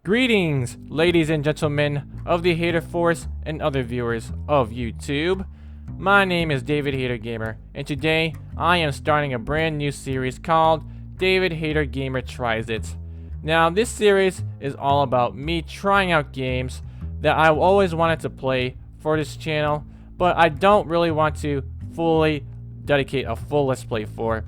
Greetings, ladies and gentlemen of the Hater Force and other viewers of YouTube. My name is DavidHayderGamer, and today I am starting a brand new series called DavidHayderGamer Tries It. Now, this series is all about me trying out games that I've always wanted to play for this channel, but I don't really want to fully dedicate a full Let's Play for.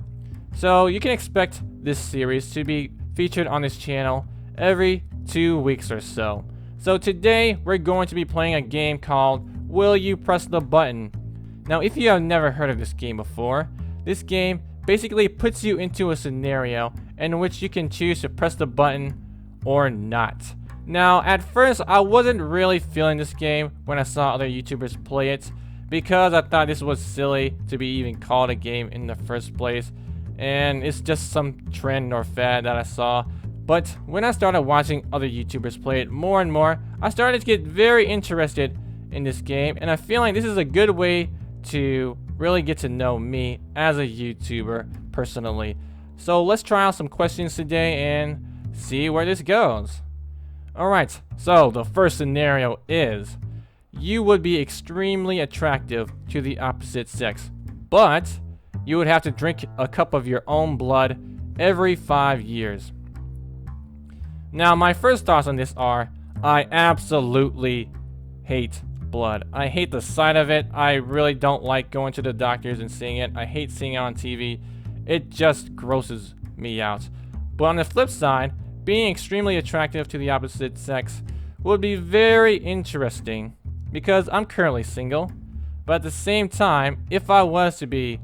So you can expect this series to be featured on this channel every 2 weeks or so. So today we're going to be playing a game called Will You Press the Button? Now, if you have never heard of this game before, this game basically puts you into a scenario in which you can choose to press the button or not. Now, at first I wasn't really feeling this game when I saw other YouTubers play it, because I thought this was silly to be even called a game in the first place, and it's just some trend or fad that I saw. But when I started watching other YouTubers play it more and more, I started to get very interested in this game, and I feel like this is a good way to really get to know me as a YouTuber personally. So let's try out some questions today and see where this goes. Alright, so the first scenario is, you would be extremely attractive to the opposite sex, but you would have to drink a cup of your own blood every 5 years. Now, my first thoughts on this are, I absolutely hate blood. I hate the sight of it. I really don't like going to the doctors and seeing it. I hate seeing it on TV. It just grosses me out. But on the flip side, being extremely attractive to the opposite sex would be very interesting, because I'm currently single. But at the same time, if I was to be,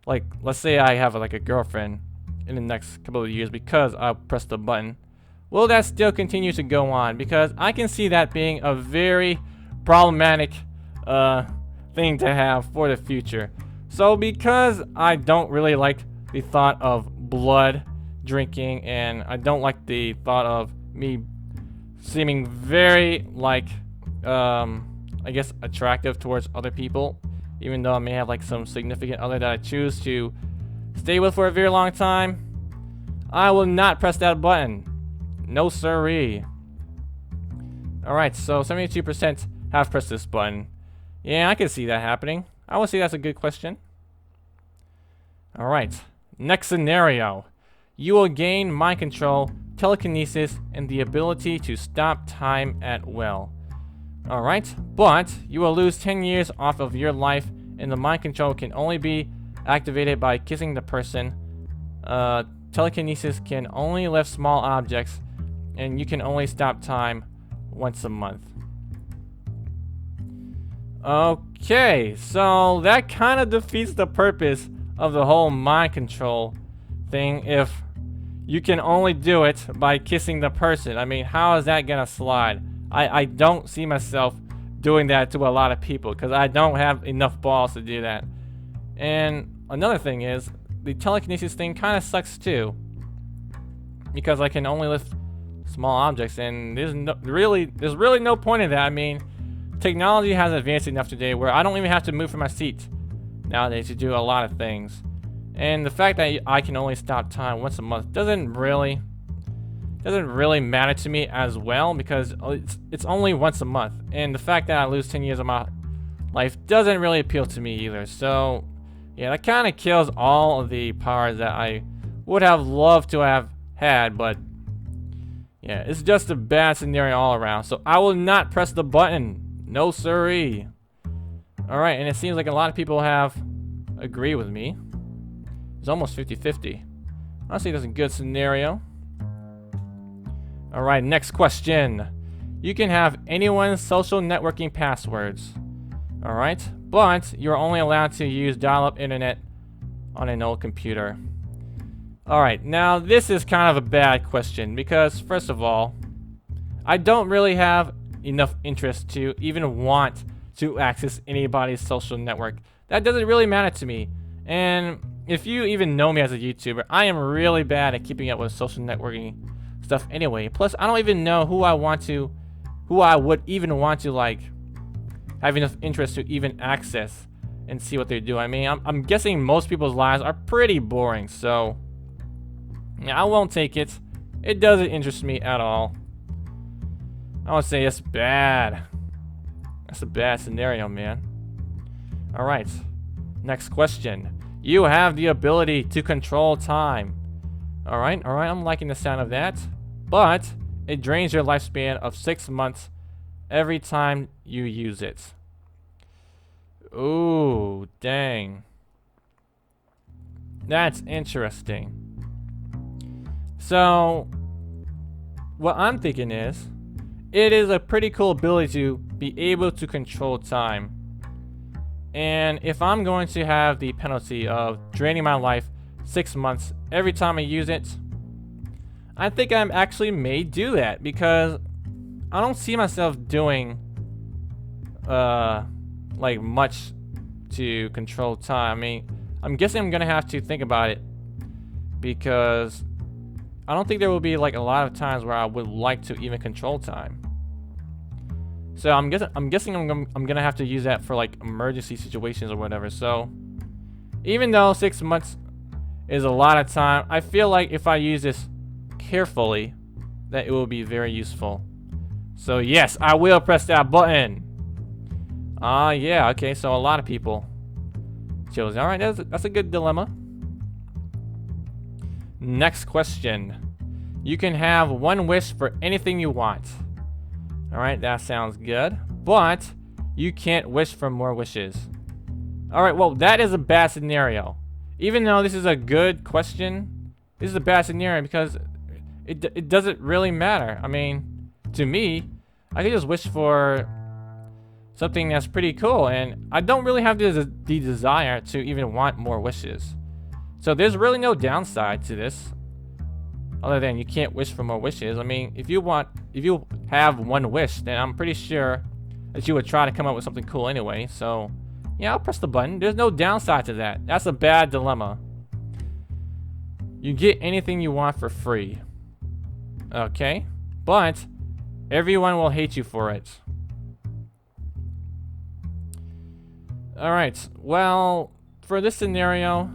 like, let's say I have like a girlfriend in the next couple of years because I pressed the button, will that still continue to go on? Because I can see that being a very problematic thing to have for the future. So because I don't really like the thought of blood drinking, and I don't like the thought of me seeming very, like, I guess attractive towards other people, even though I may have like some significant other that I choose to stay with for a very long time, I will not press that button. No siree. Alright, so 72% have pressed this button. Yeah, I can see that happening. I would say that's a good question. Alright, next scenario. You will gain mind control, telekinesis, and the ability to stop time at will. Alright, but you will lose 10 years off of your life, and the mind control can only be activated by kissing the person. Telekinesis can only lift small objects, and you can only stop time once a month. Okay, so that kind of defeats the purpose of the whole mind control thing if you can only do it by kissing the person. I mean, how is that gonna slide? I don't see myself doing that to a lot of people, because I don't have enough balls to do that. And another thing is, the telekinesis thing kind of sucks too, because I can only lift small objects, and there's really no point in that. I mean, technology has advanced enough today where I don't even have to move from my seat nowadays to do a lot of things. And the fact that I can only stop time once a month doesn't really matter to me as well, because it's only once a month, and the fact that I lose 10 years of my life doesn't really appeal to me either. So yeah, that kind of kills all of the powers that I would have loved to have had. But yeah, it's just a bad scenario all around, so I will not press the button. No siree. Alright, and it seems like a lot of people have agreed with me. It's almost 50-50. Honestly, that's a good scenario. Alright, next question. You can have anyone's social networking passwords. Alright, but you're only allowed to use dial-up internet on an old computer. Alright, now this is kind of a bad question, because first of all, I don't really have enough interest to even want to access anybody's social network. That doesn't really matter to me. And if you even know me as a YouTuber, I am really bad at keeping up with social networking stuff anyway. Plus, I don't even know who I would even want to, like, have enough interest to even access and see what they do. I mean, I'm guessing most people's lives are pretty boring, so yeah, I won't take it. It doesn't interest me at all. I would say it's bad. That's a bad scenario, man. Alright. Next question. You have the ability to control time. Alright, I'm liking the sound of that. But it drains your lifespan of 6 months every time you use it. Ooh, dang. That's interesting. So, what I'm thinking is, it is a pretty cool ability to be able to control time. And if I'm going to have the penalty of draining my life 6 months every time I use it, I think I actually may do that, because I don't see myself doing like much to control time. I mean, I'm guessing I'm gonna have to think about it, because I don't think there will be like a lot of times where I would like to even control time. So I'm guessing I'm gonna have to use that for like emergency situations or whatever. So even though 6 months is a lot of time, I feel like if I use this carefully, that it will be very useful. So yes, I will press that button. Yeah, okay, so a lot of people chose. Alright, that's a good dilemma. Next question. You can have one wish for anything you want. Alright, that sounds good. But you can't wish for more wishes. Alright, well, that is a bad scenario. Even though this is a good question, this is a bad scenario because it doesn't really matter. I mean, to me, I could just wish for something that's pretty cool, and I don't really have the desire to even want more wishes. So there's really no downside to this, other than you can't wish for more wishes. I mean, if you have one wish, then I'm pretty sure that you would try to come up with something cool anyway. So yeah, I'll press the button. There's no downside to that. That's a bad dilemma. You get anything you want for free. Okay, but everyone will hate you for it. Alright, well, for this scenario,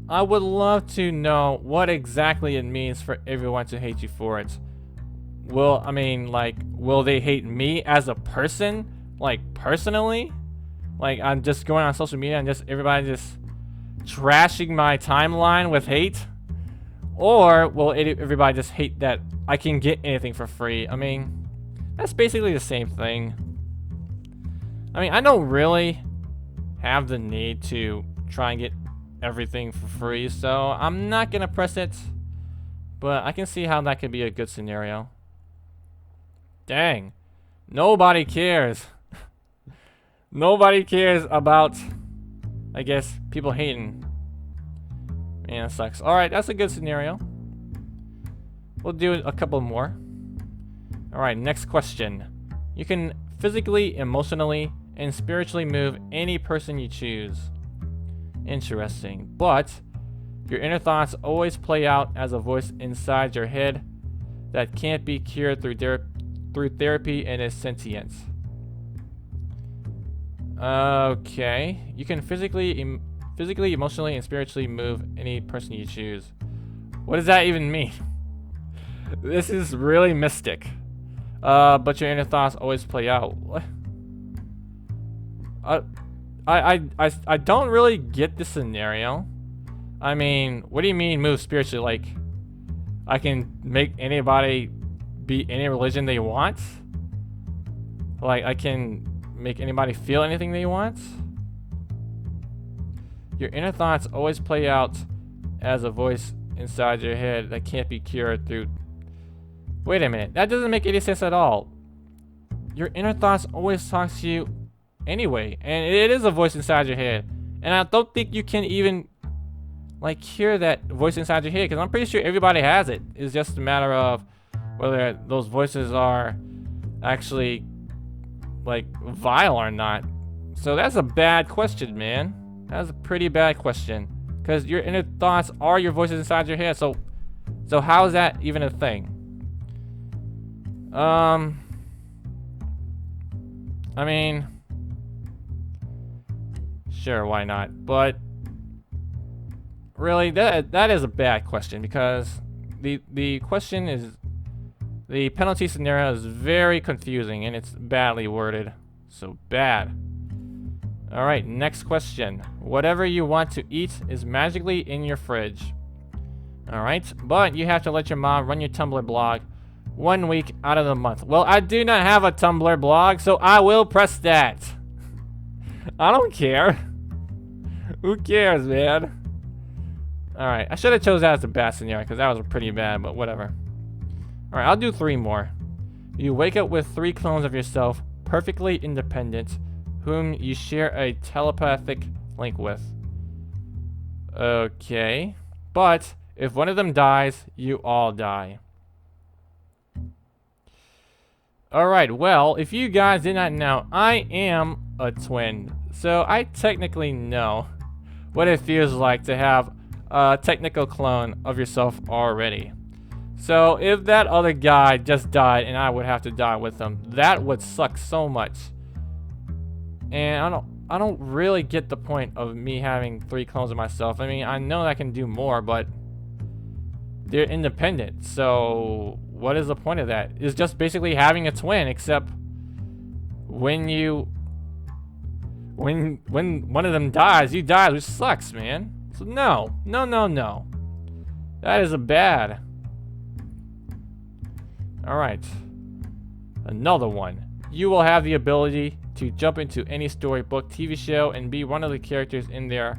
I would love to know what exactly it means for everyone to hate you for it. Will they hate me as a person? Like, personally? Like, I'm just going on social media and just everybody just trashing my timeline with hate? Or will everybody just hate that I can get anything for free? I mean, that's basically the same thing. I mean, I don't really have the need to try and get everything for free, so I'm not gonna press it. But I can see how that could be a good scenario. Dang. Nobody cares. Nobody cares about, I guess, people hating. Man, that sucks. Alright, that's a good scenario. We'll do a couple more. Alright, next question. You can physically, emotionally, and spiritually move any person you choose. Interesting. But your inner thoughts always play out as a voice inside your head that can't be cured through therapy and is sentient. Okay. You can physically, emotionally, and spiritually move any person you choose. What does that even mean? This is really mystic. But your inner thoughts always play out. What? I don't really get this scenario. I mean, what do you mean move spiritually? Like, I can make anybody be any religion they want? Like, I can make anybody feel anything they want? Your inner thoughts always play out as a voice inside your head that can't be cured through... Wait a minute, that doesn't make any sense at all. Your inner thoughts always talk to you anyway, and it is a voice inside your head. And I don't think you can even, like, hear that voice inside your head, because I'm pretty sure everybody has it. It's just a matter of whether those voices are actually, like, vile or not. So that's a bad question, man. That's a pretty bad question, because your inner thoughts are your voices inside your head. So how is that even a thing? I mean, sure, why not? But really, that is a bad question, because the question is, The penalty scenario is very confusing and it's badly worded. So bad. Alright, next question. Whatever you want to eat is magically in your fridge. Alright, but you have to let your mom run your Tumblr blog 1 week out of the month. Well, I do not have a Tumblr blog, so I will press that. I don't care. Who cares, man? Alright, I should have chose that as a bad scenario because that was pretty bad, but whatever. Alright, I'll do 3 more. You wake up with 3 clones of yourself, perfectly independent, whom you share a telepathic link with. Okay. But if one of them dies, you all die. Alright, well, if you guys did not know, I am a twin. So I technically know what it feels like to have a technical clone of yourself already. So if that other guy just died and I would have to die with him, that would suck so much. And I don't really get the point of me having 3 clones of myself. I mean, I know I can do more, but they're independent. So what is the point of that? It's just basically having a twin, except when one of them dies, you die, which sucks, man. So no. That is a bad. Alright. Another one. You will have the ability to jump into any storybook, TV show, and be one of the characters in there.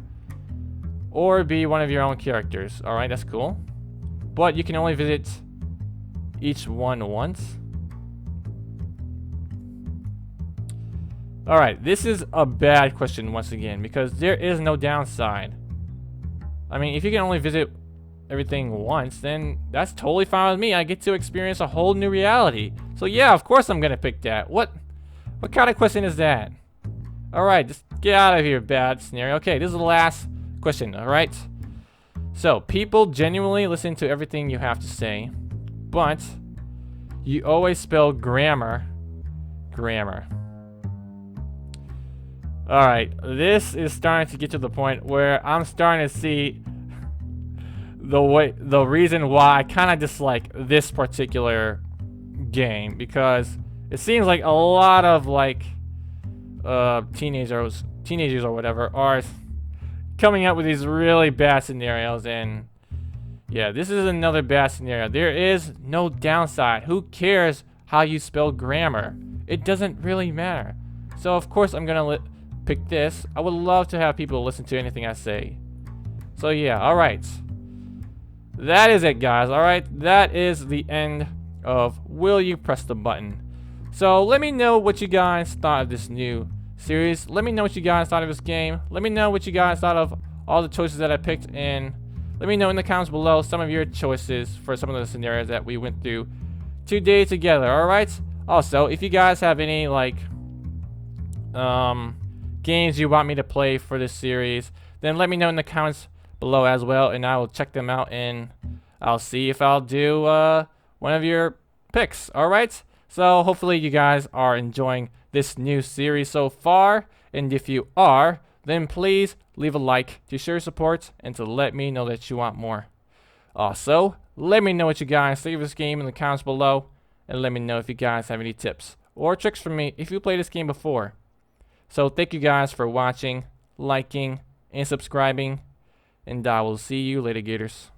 Or be one of your own characters. Alright, that's cool. But you can only visit each one once. Alright, this is a bad question once again, because there is no downside. I mean, if you can only visit everything once, then that's totally fine with me. I get to experience a whole new reality. So yeah, of course I'm gonna pick that. What kind of question is that? Alright, just get out of here, bad scenario. Okay, this is the last question, alright? So, people genuinely listen to everything you have to say, but you always spell grammar. Alright, this is starting to get to the point where I'm starting to see the reason why I kind of dislike this particular game, because it seems like a lot of like teenagers or whatever are coming up with these really bad scenarios, and yeah, this is another bad scenario. There is no downside. Who cares how you spell grammar? It doesn't really matter. So of course I'm gonna pick this. I would love to have people listen to anything I say. So yeah, alright. That is it, guys. Alright, that is the end of Will You Press the Button. So let me know what you guys thought of this new series. Let me know what you guys thought of this game. Let me know what you guys thought of all the choices that I picked, and let me know in the comments below some of your choices for some of the scenarios that we went through today together. Alright? Also, if you guys have any like games you want me to play for this series, then let me know in the comments below as well, and I will check them out and I'll see if I'll do one of your picks. Alright? So hopefully you guys are enjoying this new series so far, and if you are, then please leave a like to show your support and to let me know that you want more. Also, let me know what you guys think of this game in the comments below, and let me know if you guys have any tips or tricks for me if you played this game before. So thank you guys for watching, liking, and subscribing, and I will see you later, Gators.